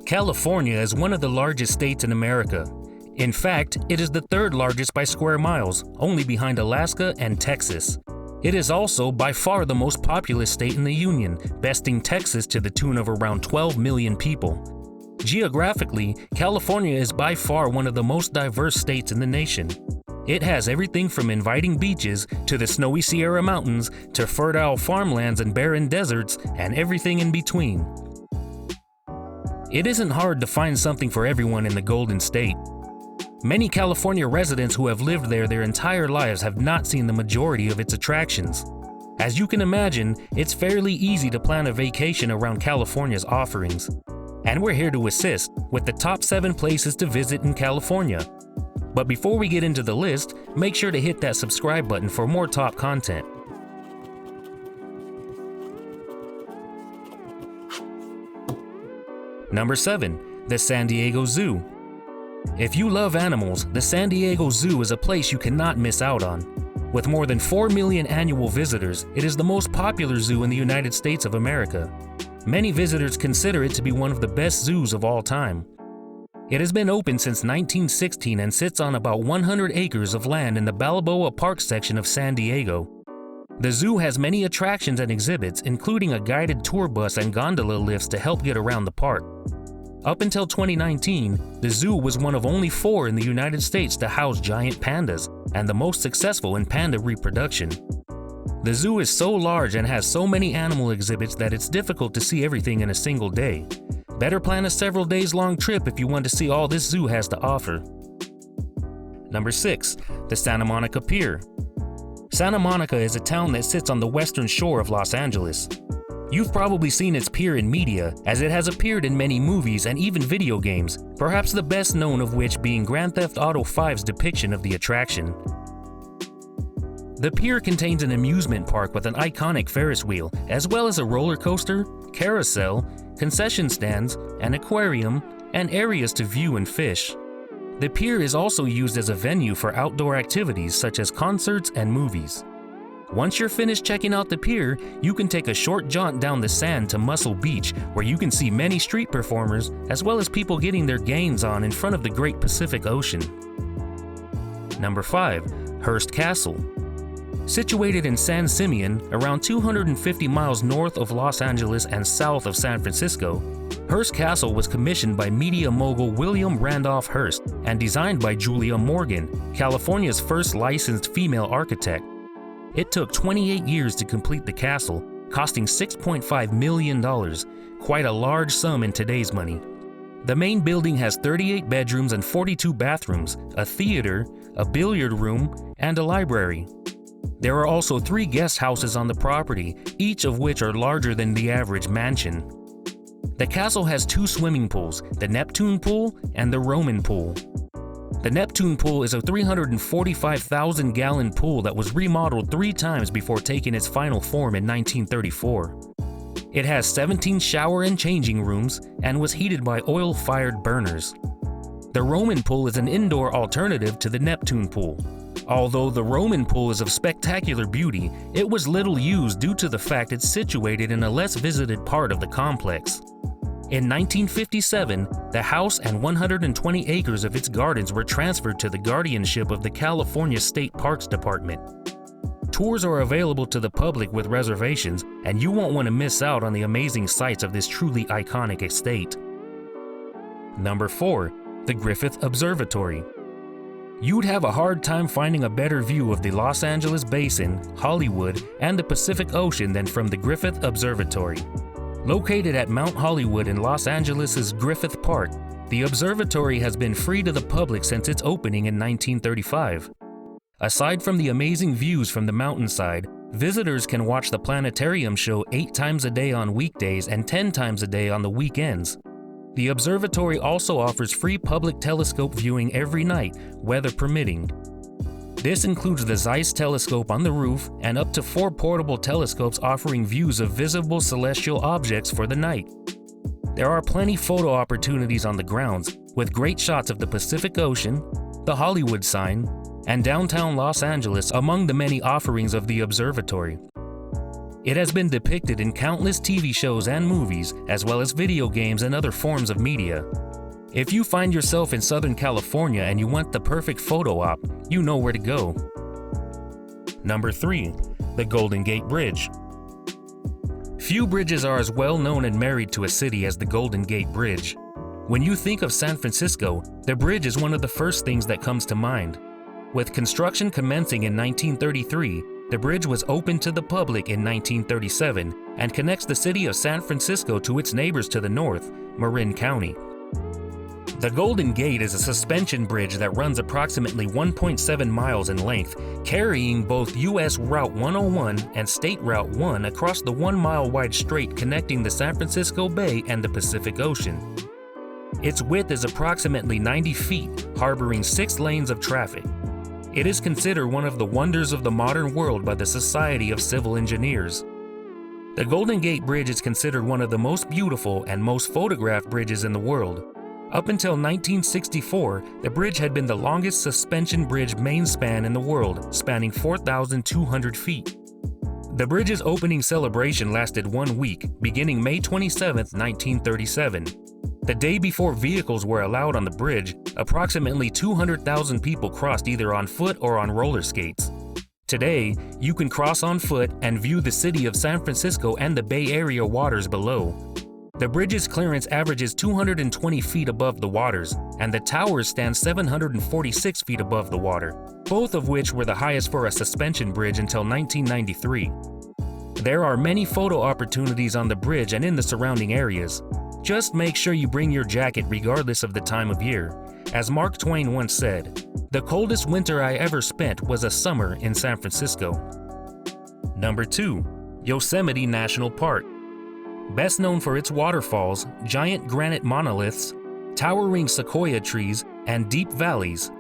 California is one of the largest states in America. In fact, it is the third largest by square miles, only behind Alaska and Texas. It is also by far the most populous state in the Union, besting Texas to the tune of around 12 million people. Geographically, California is by far one of the most diverse states in the nation. It has everything from inviting beaches to the snowy Sierra Mountains to fertile farmlands and barren deserts and everything in between. It isn't hard to find something for everyone in the Golden State. Many California residents who have lived there their entire lives have not seen the majority of its attractions. As you can imagine, it's fairly easy to plan a vacation around California's offerings. And we're here to assist with the top 7 places to visit in California. But before we get into the list, make sure to hit that subscribe button for more top content. Number 7. The San Diego Zoo. If you love animals, the San Diego Zoo is a place you cannot miss out on. With more than 4 million annual visitors, it is the most popular zoo in the United States of America. Many visitors consider it to be one of the best zoos of all time. It has been open since 1916 and sits on about 100 acres of land in the Balboa Park section of San Diego. The zoo has many attractions and exhibits, including a guided tour bus and gondola lifts to help get around the park. Up until 2019, the zoo was one of only 4 in the United States to house giant pandas, and the most successful in panda reproduction. The zoo is so large and has so many animal exhibits that it's difficult to see everything in a single day. Better plan a several days long trip if you want to see all this zoo has to offer. Number 6. The Santa Monica Pier. Santa Monica is a town that sits on the western shore of Los Angeles. You've probably seen its pier in media, as it has appeared in many movies and even video games, perhaps the best known of which being Grand Theft Auto V's depiction of the attraction. The pier contains an amusement park with an iconic Ferris wheel, as well as a roller coaster, carousel, concession stands, an aquarium, and areas to view and fish. The pier is also used as a venue for outdoor activities such as concerts and movies. Once you're finished checking out the pier, you can take a short jaunt down the sand to Muscle Beach, where you can see many street performers as well as people getting their games on in front of the Great Pacific Ocean. Number 5. Hearst Castle. Situated in San Simeon, around 250 miles north of Los Angeles and south of San Francisco, Hearst Castle was commissioned by media mogul William Randolph Hearst and designed by Julia Morgan, California's first licensed female architect. It took 28 years to complete the castle, costing $6.5 million, quite a large sum in today's money. The main building has 38 bedrooms and 42 bathrooms, a theater, a billiard room, and a library. There are also 3 guest houses on the property, each of which are larger than the average mansion. The castle has 2 swimming pools, the Neptune Pool and the Roman Pool. The Neptune Pool is a 345,000-gallon pool that was remodeled 3 times before taking its final form in 1934. It has 17 shower and changing rooms and was heated by oil-fired burners. The Roman Pool is an indoor alternative to the Neptune Pool. Although the Roman Pool is of spectacular beauty, it was little used due to the fact it's situated in a less visited part of the complex. In 1957, the house and 120 acres of its gardens were transferred to the guardianship of the California State Parks Department. Tours are available to the public with reservations, and you won't want to miss out on the amazing sights of this truly iconic estate. Number 4. The Griffith Observatory. You'd have a hard time finding a better view of the Los Angeles Basin, Hollywood, and the Pacific Ocean than from the Griffith Observatory. Located at Mount Hollywood in Los Angeles' Griffith Park, the observatory has been free to the public since its opening in 1935. Aside from the amazing views from the mountainside, visitors can watch the planetarium show 8 times a day on weekdays and 10 times a day on the weekends. The observatory also offers free public telescope viewing every night, weather permitting. This includes the Zeiss telescope on the roof and up to 4 portable telescopes offering views of visible celestial objects for the night. There are plenty photo opportunities on the grounds, with great shots of the Pacific Ocean, the Hollywood sign, and downtown Los Angeles among the many offerings of the observatory. It has been depicted in countless TV shows and movies, as well as video games and other forms of media. If you find yourself in Southern California and you want the perfect photo op, you know where to go. Number 3. The Golden Gate Bridge. Few bridges are as well known and married to a city as the Golden Gate Bridge. When you think of San Francisco, the bridge is one of the first things that comes to mind. With construction commencing in 1933, the bridge was opened to the public in 1937 and connects the city of San Francisco to its neighbors to the north, Marin County. The Golden Gate is a suspension bridge that runs approximately 1.7 miles in length, carrying both U.S. Route 101 and State Route 1 across the 1-mile-wide strait connecting the San Francisco Bay and the Pacific Ocean. Its width is approximately 90 feet, harboring 6 lanes of traffic. It is considered one of the wonders of the modern world by the Society of Civil Engineers. The Golden Gate Bridge is considered one of the most beautiful and most photographed bridges in the world. Up until 1964, the bridge had been the longest suspension bridge main span in the world, spanning 4,200 feet. The bridge's opening celebration lasted 1 week, beginning May 27, 1937. The day before vehicles were allowed on the bridge, approximately 200,000 people crossed either on foot or on roller skates. Today, you can cross on foot and view the city of San Francisco and the Bay Area waters below. The bridge's clearance averages 220 feet above the waters, and the towers stand 746 feet above the water, both of which were the highest for a suspension bridge until 1993. There are many photo opportunities on the bridge and in the surrounding areas. Just make sure you bring your jacket regardless of the time of year. As Mark Twain once said, "The coldest winter I ever spent was a summer in San Francisco." Number 2. Yosemite National Park. Best known for its waterfalls, giant granite monoliths, towering sequoia trees, and deep valleys,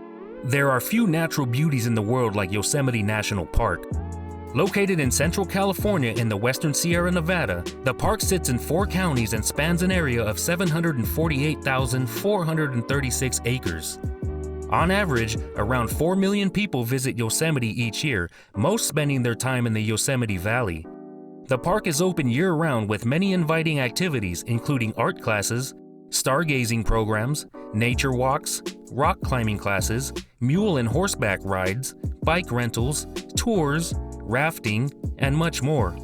there are few natural beauties in the world like Yosemite National Park. Located in central California in the western Sierra Nevada, the park sits in 4 counties and spans an area of 748,436 acres. On average, around 4 million people visit Yosemite each year, most spending their time in the Yosemite Valley. The park is open year-round with many inviting activities including art classes, stargazing programs, nature walks, rock climbing classes, mule and horseback rides, bike rentals, tours, rafting, and much more.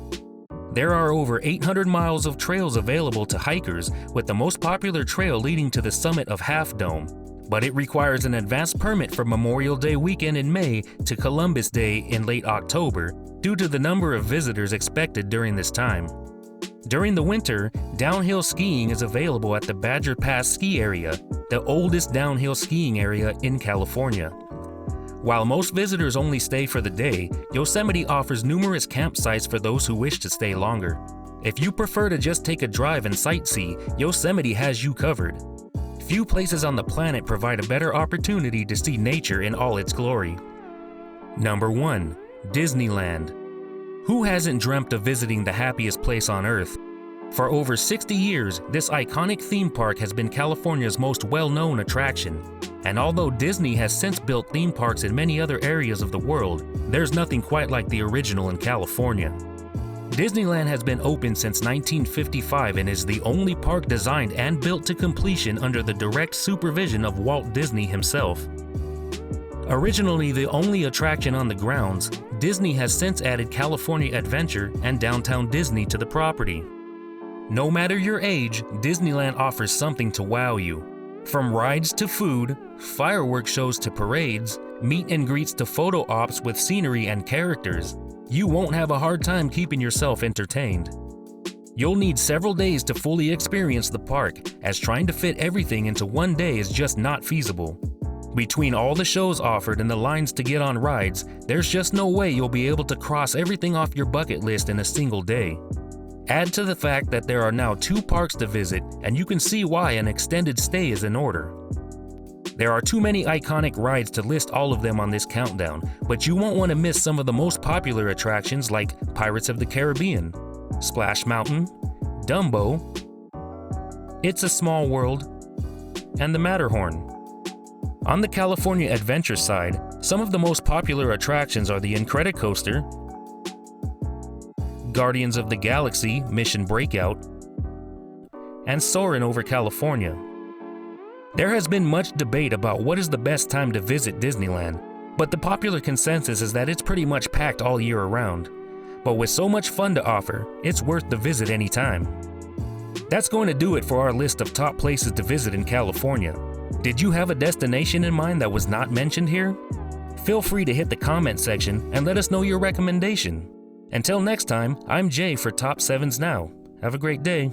There are over 800 miles of trails available to hikers, with the most popular trail leading to the summit of Half Dome, but it requires an advance permit from Memorial Day weekend in May to Columbus Day in late October due to the number of visitors expected during this time. During the winter, downhill skiing is available at the Badger Pass ski area, the oldest downhill skiing area in California. While most visitors only stay for the day, Yosemite offers numerous campsites for those who wish to stay longer. If you prefer to just take a drive and sightsee, Yosemite has you covered. Few places on the planet provide a better opportunity to see nature in all its glory. Number 1. Disneyland. Who hasn't dreamt of visiting the happiest place on earth? For over 60 years, this iconic theme park has been California's most well-known attraction. And although Disney has since built theme parks in many other areas of the world, there's nothing quite like the original in California. Disneyland has been open since 1955 and is the only park designed and built to completion under the direct supervision of Walt Disney himself. Originally the only attraction on the grounds, Disney has since added California Adventure and Downtown Disney to the property. No matter your age, Disneyland offers something to wow you. From rides to food, fireworks shows to parades, meet and greets to photo ops with scenery and characters, you won't have a hard time keeping yourself entertained. You'll need several days to fully experience the park, as trying to fit everything into one day is just not feasible. Between all the shows offered and the lines to get on rides, there's just no way you'll be able to cross everything off your bucket list in a single day. Add to the fact that there are now 2 parks to visit, and you can see why an extended stay is in order. There are too many iconic rides to list all of them on this countdown, but you won't want to miss some of the most popular attractions like Pirates of the Caribbean, Splash Mountain, Dumbo, It's a Small World, and the Matterhorn. On the California Adventure side, some of the most popular attractions are the Incredicoaster, Guardians of the Galaxy Mission Breakout, and Soarin' over California. There has been much debate about what is the best time to visit Disneyland, but the popular consensus is that it's pretty much packed all year around. But with so much fun to offer, it's worth the visit anytime. That's going to do it for our list of top places to visit in California. Did you have a destination in mind that was not mentioned here? Feel free to hit the comment section and let us know your recommendation. Until next time, I'm Jay for Top 7s Now. Have a great day.